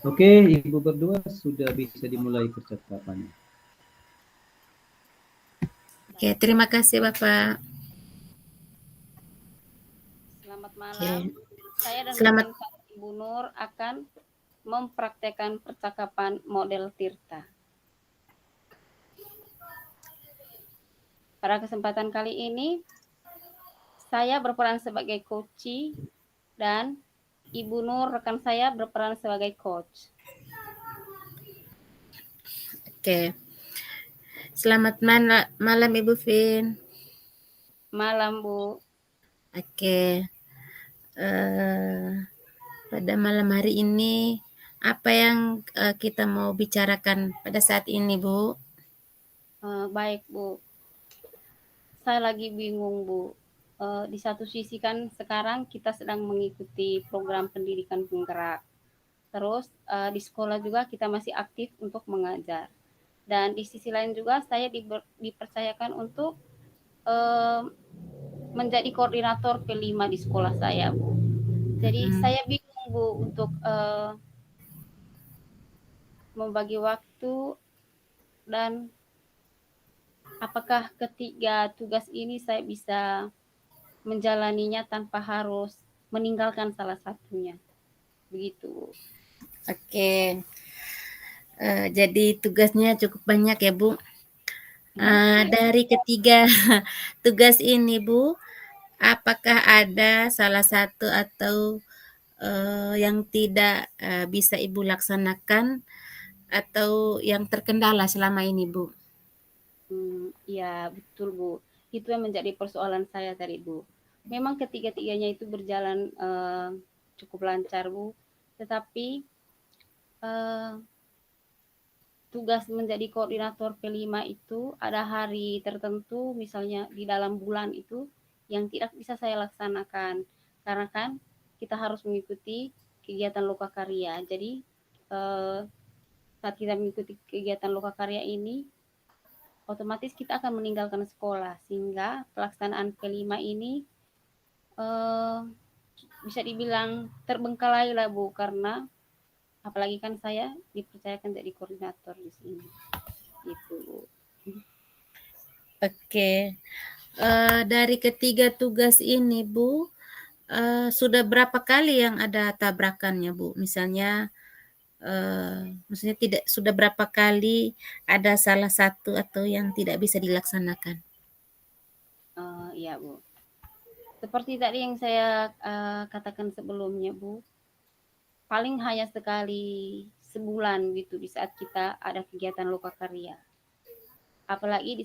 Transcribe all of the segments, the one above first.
Oke, Ibu berdua sudah bisa dimulai percakapannya. Oke, terima kasih Bapak. Selamat Oke, malam. Saya dan selamat. rekan saya Ibu Nur akan mempraktekkan percakapan model Tirta. Pada kesempatan kali ini, saya berperan sebagai coach dan Ibu Nur rekan saya berperan sebagai coach. Oke, selamat malam Ibu Vin. Malam, Bu. Oke, eh, pada malam hari ini apa yang kita mau bicarakan pada saat ini, Bu? Baik, Bu. Saya lagi bingung, Bu. Di satu sisi kan sekarang kita sedang mengikuti program pendidikan penggerak. Terus di sekolah juga kita masih aktif untuk mengajar. Dan di sisi lain juga saya dipercayakan untuk menjadi koordinator P5 di sekolah saya, Bu. Jadi saya bingung, Bu, untuk membagi waktu dan apakah ketiga tugas ini saya bisa menjalaninya tanpa harus meninggalkan salah satunya. Begitu. Oke, jadi tugasnya cukup banyak ya, Bu. Dari ketiga tugas ini, Bu, apakah ada salah satu atau yang tidak bisa Ibu laksanakan atau yang terkendala selama ini, Bu? Ya, betul, Bu. Itu yang menjadi persoalan saya tadi, Bu. Memang ketiga-tiganya itu berjalan cukup lancar, Bu. Tetapi tugas menjadi koordinator P5 itu ada hari tertentu, misalnya di dalam bulan itu, yang tidak bisa saya laksanakan. Karena kan kita harus mengikuti kegiatan lokakarya. Jadi saat kita mengikuti kegiatan lokakarya ini, otomatis kita akan meninggalkan sekolah. Sehingga pelaksanaan P5 ini bisa dibilang terbengkalai lah, Bu, karena apalagi kan saya dipercayakan jadi koordinator di sini. Gitu, Bu. Oke, dari ketiga tugas ini, Bu, sudah berapa kali yang ada tabrakannya, Bu? Misalnya, maksudnya tidak sudah berapa kali ada salah satu atau yang tidak bisa dilaksanakan? Iya, Bu. Seperti tadi yang saya katakan sebelumnya, Bu, paling hanya sekali sebulan gitu di saat kita ada kegiatan lokakarya. Apalagi di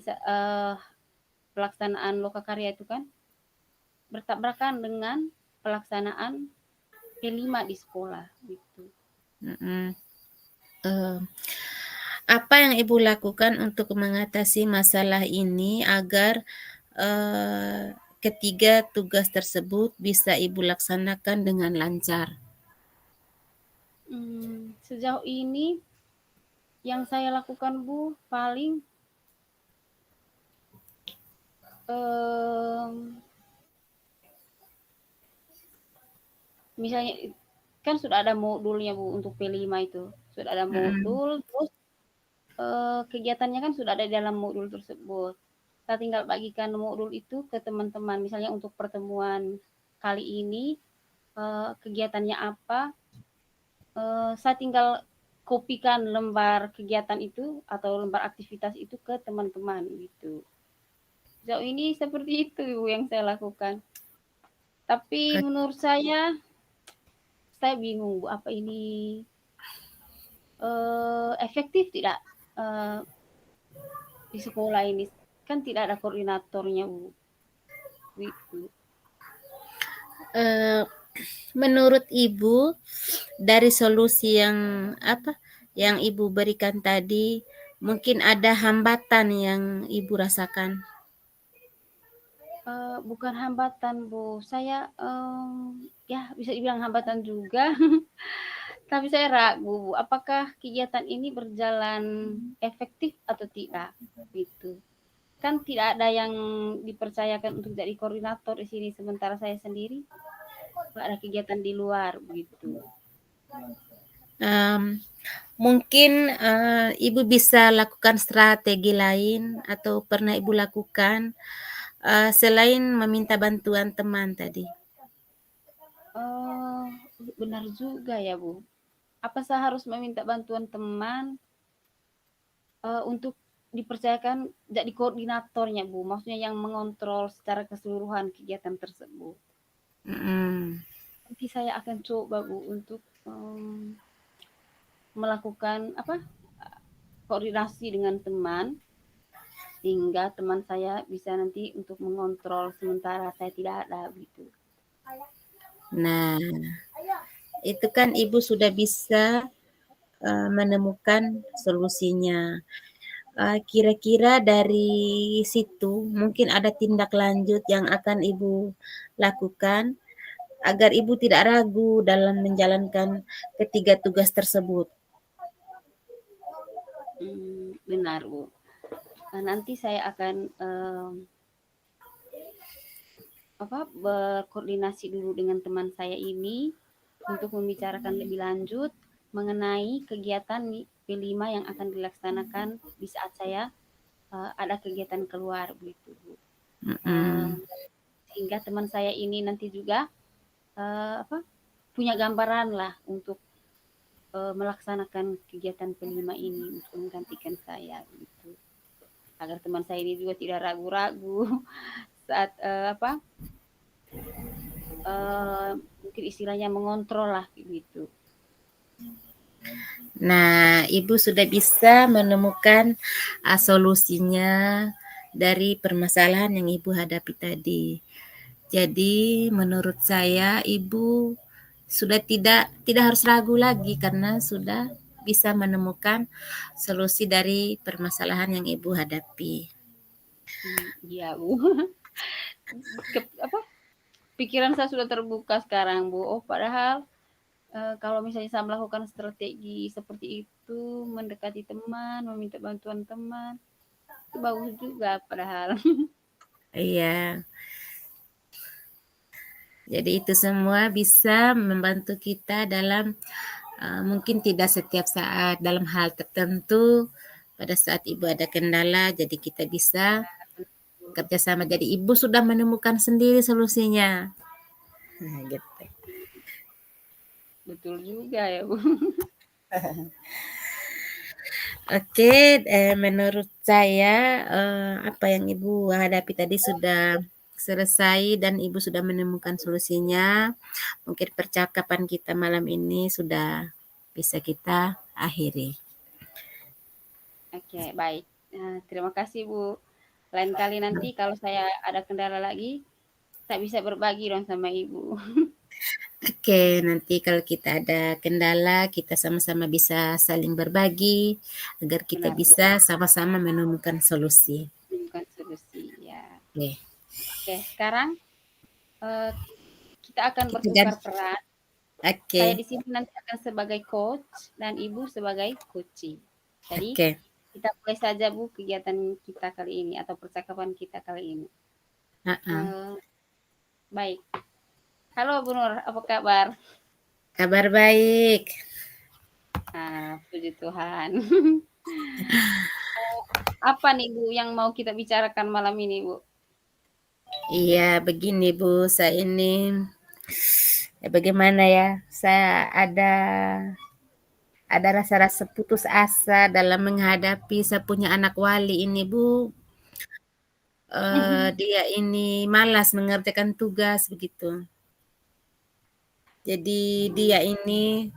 pelaksanaan lokakarya itu kan bertabrakan dengan pelaksanaan P5 di sekolah gitu. Apa yang Ibu lakukan untuk mengatasi masalah ini agar ketiga tugas tersebut bisa Ibu laksanakan dengan lancar? Sejauh ini yang saya lakukan, Bu, paling misalnya kan sudah ada modulnya, Bu, untuk P5 itu. Sudah ada modul, terus kegiatannya kan sudah ada di dalam modul tersebut. Saya tinggal bagikan modul itu ke teman-teman. Misalnya untuk pertemuan kali ini kegiatannya apa, saya tinggal kopikan lembar kegiatan itu atau lembar aktivitas itu ke teman-teman gitu. Sejauh ini seperti itu, Bu, yang saya lakukan. Tapi menurut saya bingung, Bu, apa ini efektif tidak di sekolah ini? Kan tidak ada koordinatornya, Bu. Gitu. Menurut Ibu, dari solusi yang apa yang Ibu berikan tadi, mungkin ada hambatan yang Ibu rasakan? Bukan hambatan, Bu. Saya ya bisa dibilang hambatan juga. Tapi saya ragu, Bu, apakah kegiatan ini berjalan efektif atau tidak, gitu. Kan tidak ada yang dipercayakan untuk jadi koordinator di sini, sementara saya sendiri nggak ada kegiatan di luar, begitu. Mungkin Ibu bisa lakukan strategi lain atau pernah Ibu lakukan selain meminta bantuan teman tadi? Benar juga ya Bu. Apa saya harus meminta bantuan teman untuk dipercayakan jadi koordinatornya Bu? Maksudnya yang mengontrol secara keseluruhan kegiatan tersebut. Nanti saya akan coba Bu untuk melakukan koordinasi dengan teman sehingga teman saya bisa nanti untuk mengontrol sementara saya tidak ada gitu. Nah, itu kan Ibu sudah bisa menemukan solusinya. Kira-kira dari situ mungkin ada tindak lanjut yang akan Ibu lakukan agar Ibu tidak ragu dalam menjalankan ketiga tugas tersebut. Benar Bu. Nanti saya akan berkoordinasi dulu dengan teman saya ini untuk membicarakan lebih lanjut mengenai kegiatan P5 yang akan dilaksanakan di saat saya ada kegiatan keluar begitu Bu. Sehingga teman saya ini nanti juga punya gambaran lah untuk melaksanakan kegiatan P5 ini untuk menggantikan saya gitu. Agar teman saya ini juga tidak ragu-ragu saat mungkin istilahnya mengontrol lah gitu. Nah, Ibu sudah bisa menemukan solusinya dari permasalahan yang Ibu hadapi tadi. Jadi menurut saya Ibu sudah tidak harus ragu lagi karena sudah bisa menemukan solusi dari permasalahan yang Ibu hadapi. Iya Bu. Pikiran saya sudah terbuka sekarang Bu. Oh padahal kalau misalnya saya melakukan strategi seperti itu, mendekati teman, meminta bantuan teman, itu bagus juga padahal. Iya. Jadi itu semua bisa membantu kita dalam mungkin tidak setiap saat dalam hal tertentu pada saat Ibu ada kendala, jadi kita bisa kerjasama. Jadi Ibu sudah menemukan sendiri solusinya. Nah, gitu. Betul juga ya Bu. Oke, menurut saya apa yang Ibu hadapi tadi sudah selesai dan Ibu sudah menemukan solusinya. Mungkin percakapan kita malam ini sudah bisa kita akhiri. Oke, baik. Terima kasih Bu. Lain kali nanti kalau saya ada kendala lagi, tak bisa berbagi dong sama Ibu. Oke, nanti kalau kita ada kendala, kita sama-sama bisa saling berbagi agar kita Benar, bisa sama-sama menemukan solusi. menemukan solusi ya. Oke. Oke, sekarang kita akan Kita bertukar peran. Oke. Saya di sini nanti akan sebagai coach dan Ibu sebagai coaching. Jadi kita mulai saja Bu kegiatan kita kali ini atau percakapan kita kali ini. Baik. Halo Bu Nur, apa kabar? Kabar baik. Puji Tuhan. Apa nih Bu yang mau kita bicarakan malam ini Bu? Iya, begini Bu, saya ini bagaimana ya? Saya ada rasa-rasa putus asa dalam menghadapi saya punya anak wali ini Bu. Dia ini malas mengerjakan tugas begitu. Jadi dia ini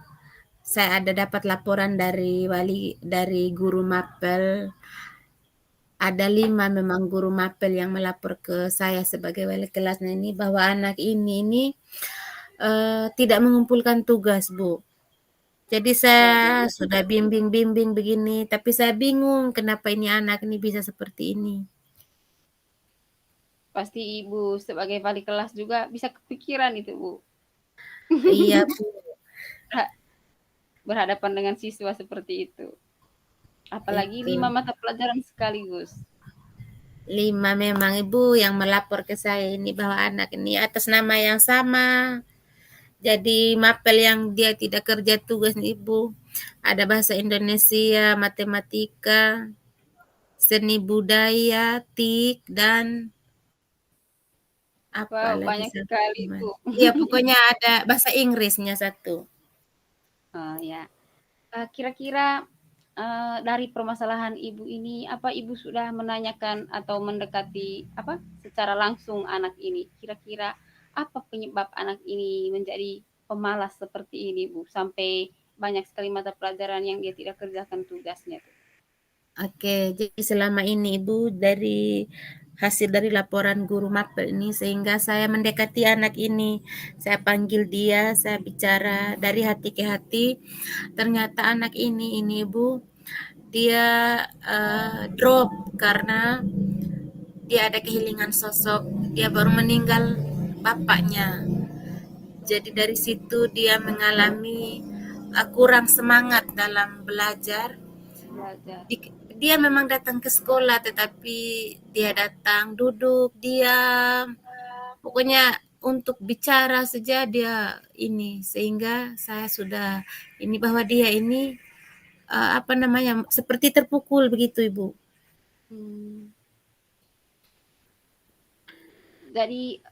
saya ada dapat laporan dari guru mapel. Ada 5 memang guru mapel yang melapor ke saya sebagai wali kelasnya ini bahwa anak ini tidak mengumpulkan tugas Bu. Jadi saya sudah bimbing begini, tapi saya bingung kenapa ini anak ini bisa seperti ini. Pasti Ibu sebagai wali kelas juga bisa kepikiran itu Bu. Iya Bu. Berhadapan dengan siswa seperti itu. Apalagi 5 mata pelajaran sekaligus. 5 memang Ibu yang melapor ke saya ini bahwa anak ini atas nama yang sama. Jadi mapel yang dia tidak kerja tugas nih, Ibu, ada bahasa Indonesia, matematika, seni budaya, TIK, dan apa Wow, lagi banyak satu, sekali, Mas. Bu. Iya, pokoknya ada bahasa Inggrisnya satu. Oh, ya. Kira-kira dari permasalahan Ibu ini, apa Ibu sudah menanyakan atau mendekati apa secara langsung anak ini? Kira-kira apa penyebab anak ini menjadi pemalas seperti ini, Bu? Sampai banyak sekali mata pelajaran yang dia tidak kerjakan tugasnya tuh. Oke, jadi selama ini Ibu dari hasil dari laporan guru mapel ini sehingga saya mendekati anak ini. Saya panggil dia, saya bicara dari hati ke hati. Ternyata anak ini Ibu, dia drop karena dia ada kehilangan sosok. Dia baru meninggal bapaknya. Jadi dari situ dia mengalami kurang semangat dalam belajar. Belajar. Dia memang datang ke sekolah, tetapi dia datang duduk diam, pokoknya untuk bicara saja dia ini, sehingga saya sudah ini bahwa dia ini apa namanya, seperti terpukul begitu, Ibu. Hmm. Jadi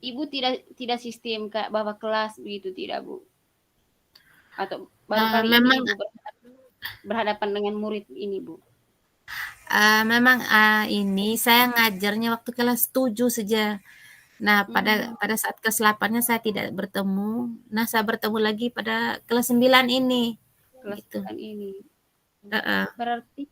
Ibu tidak sistem kayak bawa kelas begitu tidak, Bu? Atau baru kali ini Memang Ibu berhadapan dengan murid ini, Bu? memang ini saya ngajarnya waktu kelas 7 saja. Nah, pada saat kelas 8-nya saya tidak bertemu. Nah, saya bertemu lagi pada kelas 9 ini. Kelas Gitu. 9 ini. Heeh. Berarti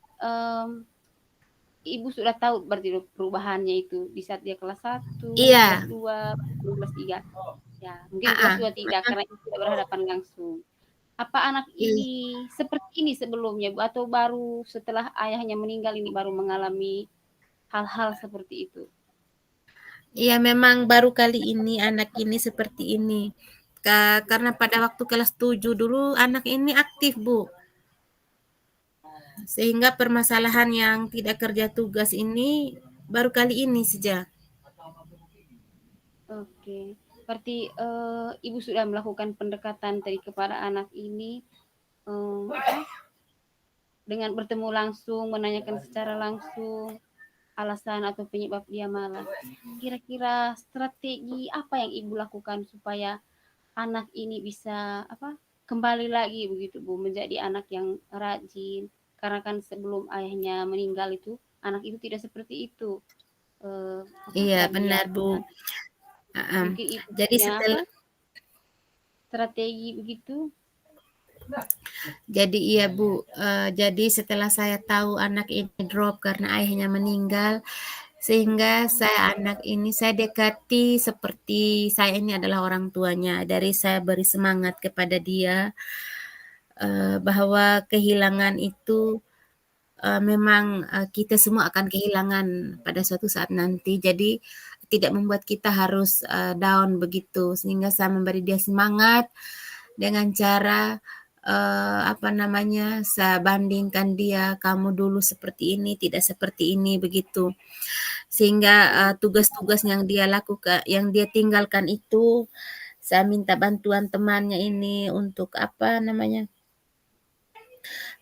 Ibu sudah tahu berarti perubahannya itu di saat dia kelas 1, kelas Iya. 2, kelas 3. Ya, mungkin kelas 2 tidak karena itu tidak berhadapan langsung. Apa anak ini seperti ini sebelumnya, Bu, atau baru setelah ayahnya meninggal ini baru mengalami hal-hal seperti itu? Iya, memang baru kali ini anak ini seperti ini. Karena pada waktu kelas 7 dulu anak ini aktif, Bu. Sehingga permasalahan yang tidak kerja tugas ini baru kali ini saja. Oke. Berarti Ibu sudah melakukan pendekatan tadi kepada anak ini dengan bertemu langsung, menanyakan secara langsung alasan atau penyebab dia malas. Kira-kira strategi apa yang Ibu lakukan supaya anak ini bisa kembali lagi begitu, Bu, menjadi anak yang rajin? Karena kan sebelum ayahnya meninggal itu anak itu tidak seperti itu. Iya, benar, Bu. Tabiatnya. Mungkin Ibu Jadi punya setelah strategi begitu? Jadi iya, Bu. Jadi setelah saya tahu anak ini drop karena ayahnya meninggal, sehingga anak ini saya dekati seperti saya ini adalah orang tuanya. Dari saya beri semangat kepada dia bahwa kehilangan itu memang kita semua akan kehilangan pada suatu saat nanti. Jadi tidak membuat kita harus down begitu. Sehingga saya memberi dia semangat dengan cara apa namanya, saya bandingkan dia, kamu dulu seperti ini, tidak seperti ini begitu. Sehingga tugas-tugas yang dia lakukan, yang dia tinggalkan itu, saya minta bantuan temannya ini untuk apa namanya,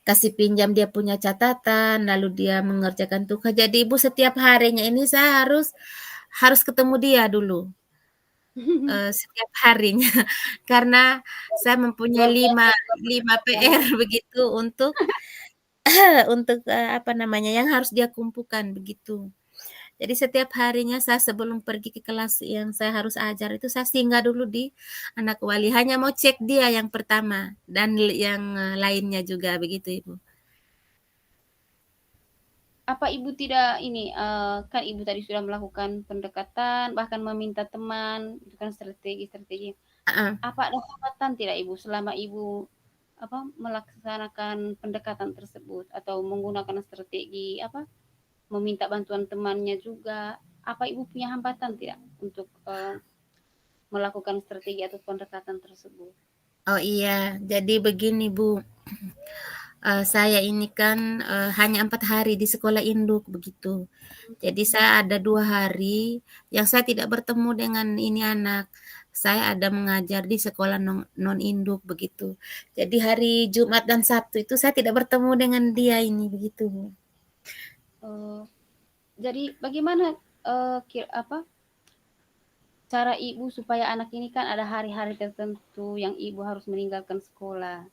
kasih pinjam dia punya catatan, lalu dia mengerjakan tugas. Jadi Ibu setiap harinya ini saya harus ketemu dia dulu. Setiap harinya karena saya mempunyai Luar biasa 5 ya. PR begitu untuk untuk apa namanya, yang harus dia kumpulkan begitu. Jadi setiap harinya saya sebelum pergi ke kelas yang saya harus ajar itu saya singgah dulu di anak wali, hanya mau cek dia yang pertama dan yang lainnya juga begitu, Ibu. Apa Ibu tidak ini, kan Ibu tadi sudah melakukan pendekatan, bahkan meminta teman, itu kan strategi-strategi. Heeh. Apa ada hambatan tidak Ibu selama Ibu melaksanakan pendekatan tersebut atau menggunakan strategi meminta bantuan temannya juga? Apa Ibu punya hambatan tidak untuk melakukan strategi atau pendekatan tersebut? Oh iya, jadi begini Bu, Saya ini kan hanya 4 hari di sekolah induk begitu. Jadi saya ada 2 hari yang saya tidak bertemu dengan ini anak. Saya ada mengajar di sekolah non induk begitu. Jadi hari Jumat dan Sabtu itu saya tidak bertemu dengan dia ini begitu. Jadi bagaimana cara ibu supaya anak ini kan ada hari-hari tertentu yang ibu harus meninggalkan sekolah.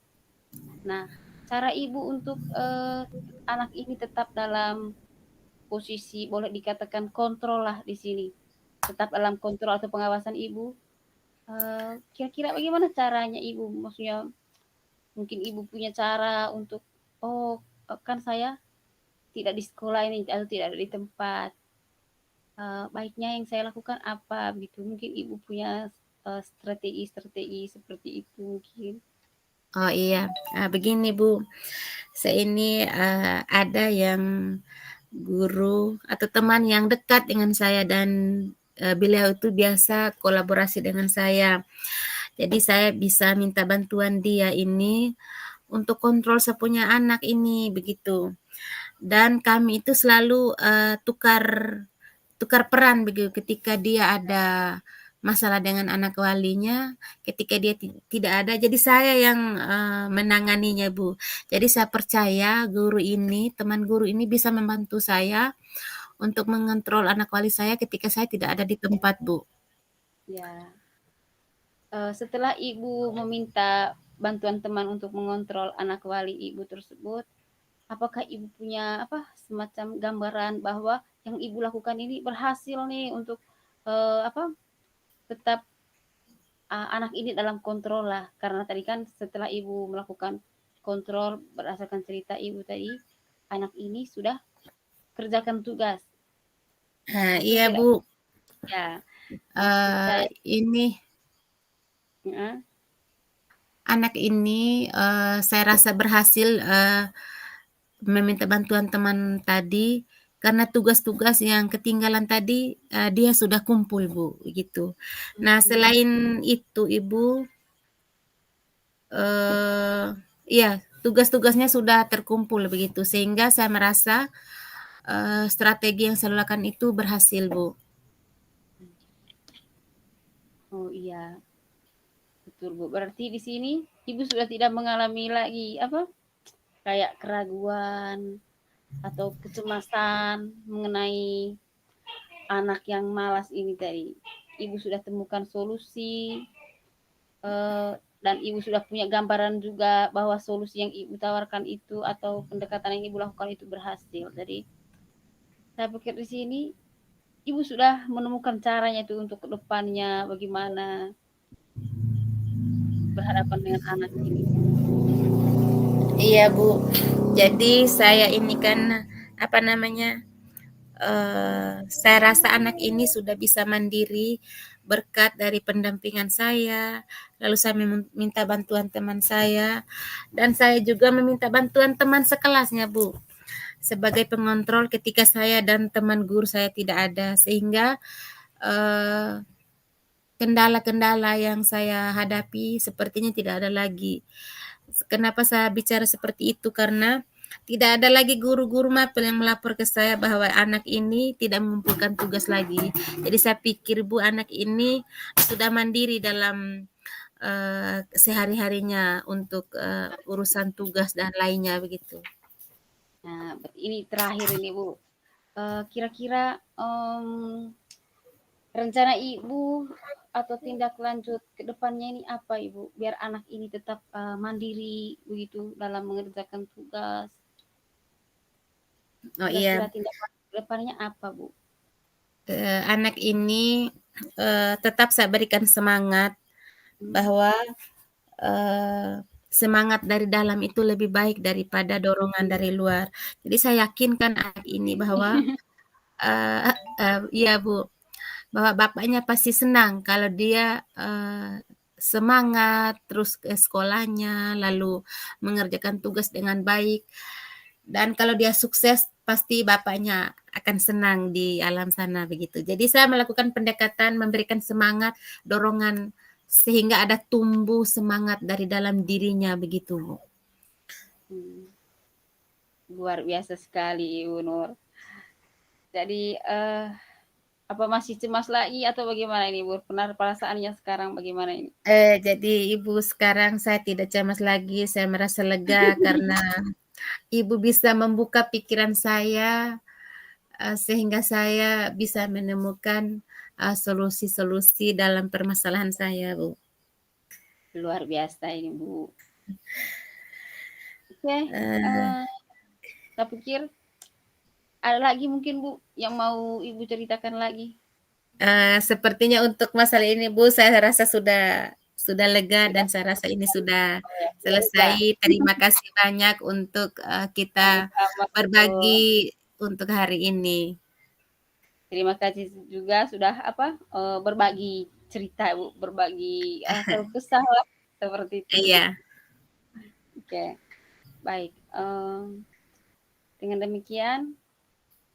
Nah, cara ibu untuk anak ini tetap dalam posisi boleh dikatakan kontrol lah di sini, tetap dalam kontrol atau pengawasan ibu. Kira-kira bagaimana caranya ibu? Maksudnya mungkin ibu punya cara untuk kan saya tidak di sekolah ini atau tidak ada di tempat. Baiknya yang saya lakukan apa gitu. Mungkin ibu punya strategi-strategi seperti itu mungkin. Oh iya, begini Bu, saya ini ada yang guru atau teman yang dekat dengan saya dan beliau itu biasa kolaborasi dengan saya. Jadi saya bisa minta bantuan dia ini untuk kontrol saya punya anak ini begitu. Dan kami itu selalu tukar peran begitu ketika dia ada masalah dengan anak walinya, ketika dia tidak ada, jadi saya yang menanganinya Bu. Jadi saya percaya teman guru ini bisa membantu saya untuk mengontrol anak wali saya ketika saya tidak ada di tempat Bu. Ya. Setelah ibu meminta bantuan teman untuk mengontrol anak wali ibu tersebut, apakah ibu punya semacam gambaran bahwa yang ibu lakukan ini berhasil nih untuk tetap anak ini dalam kontrol lah, karena tadi kan setelah ibu melakukan kontrol berdasarkan cerita ibu tadi, anak ini sudah kerjakan tugas. Iya Bu. Ya. Ini anak ini saya rasa berhasil meminta bantuan teman tadi karena tugas-tugas yang ketinggalan tadi dia sudah kumpul Bu gitu. Nah selain itu Ibu ya tugas-tugasnya sudah terkumpul begitu sehingga saya merasa strategi yang saya lakukan itu berhasil Bu. Oh iya, betul Bu. Berarti di sini ibu sudah tidak mengalami lagi kayak keraguan atau kecemasan mengenai anak yang malas ini tadi. Ibu sudah temukan solusi dan ibu sudah punya gambaran juga bahwa solusi yang ibu tawarkan itu atau pendekatan yang ibu lakukan itu berhasil. Jadi saya pikir di sini ibu sudah menemukan caranya itu untuk kedepannya bagaimana berhadapan dengan anak ini. Iya Bu. Jadi saya ini kan saya rasa anak ini sudah bisa mandiri berkat dari pendampingan saya. Lalu saya meminta bantuan teman saya dan saya juga meminta bantuan teman sekelasnya Bu sebagai pengontrol ketika saya dan teman guru saya tidak ada sehingga kendala-kendala yang saya hadapi sepertinya tidak ada lagi. Kenapa saya bicara seperti itu? Karena tidak ada lagi guru-guru mapel yang melapor ke saya bahwa anak ini tidak mengumpulkan tugas lagi. Jadi saya pikir Bu anak ini sudah mandiri dalam sehari-harinya untuk urusan tugas dan lainnya begitu. Nah, ini terakhir ini Bu. Kira-kira rencana Ibu atau tindak lanjut ke depannya ini apa Ibu? Biar anak ini tetap mandiri begitu dalam mengerjakan tugas. Oh iya. Kira-kira tindak lanjut ke depannya apa Bu? Anak ini tetap saya berikan semangat bahwa semangat dari dalam itu lebih baik daripada dorongan dari luar. Jadi saya yakinkan anak ini bahwa iya Bu, bahwa bapaknya pasti senang kalau dia semangat terus ke sekolahnya, lalu mengerjakan tugas dengan baik. Dan kalau dia sukses, pasti bapaknya akan senang di alam sana begitu. Jadi saya melakukan pendekatan, memberikan semangat, dorongan sehingga ada tumbuh semangat dari dalam dirinya begitu. Luar biasa sekali Ibu Nur. Jadi apa masih cemas lagi atau bagaimana ini Bu? Perasaannya sekarang bagaimana ini? Jadi Ibu sekarang saya tidak cemas lagi, saya merasa lega karena Ibu bisa membuka pikiran saya sehingga saya bisa menemukan solusi-solusi dalam permasalahan saya, Bu. Luar biasa ini Bu. Oke, Eh, saya pikir ada lagi mungkin Bu yang mau Ibu ceritakan lagi? Sepertinya untuk masalah ini, Bu, saya rasa sudah lega dan Sudah saya rasa ini sudah sudah lega. selesai. Terima kasih banyak untuk kita Sama-sama Bu. berbagi untuk hari ini. Terima kasih juga sudah berbagi cerita Bu, berbagi keluh kesah lah seperti itu. Iya, Oke, baik. Dengan demikian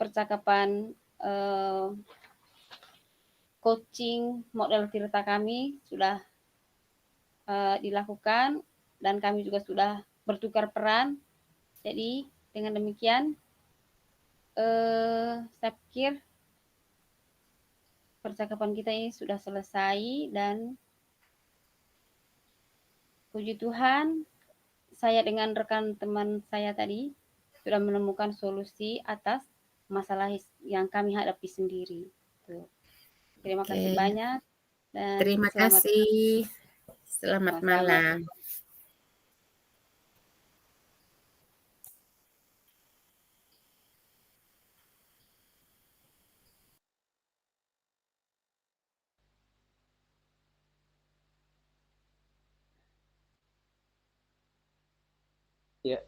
percakapan coaching model Tirta kami sudah dilakukan dan kami juga sudah bertukar peran. Jadi dengan demikian saya pikir percakapan kita ini sudah selesai dan puji Tuhan saya dengan rekan teman saya tadi sudah menemukan solusi atas masalah yang kami hadapi sendiri. Tuh. Terima kasih oke. banyak dan Terima selamat kasih. Selamat sama-sama. malam. Ya,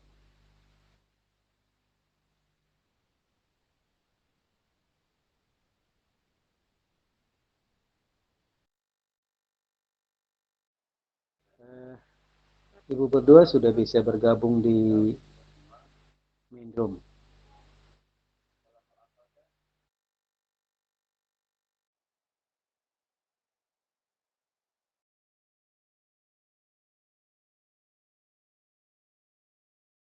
Ibu berdua sudah bisa bergabung di main room.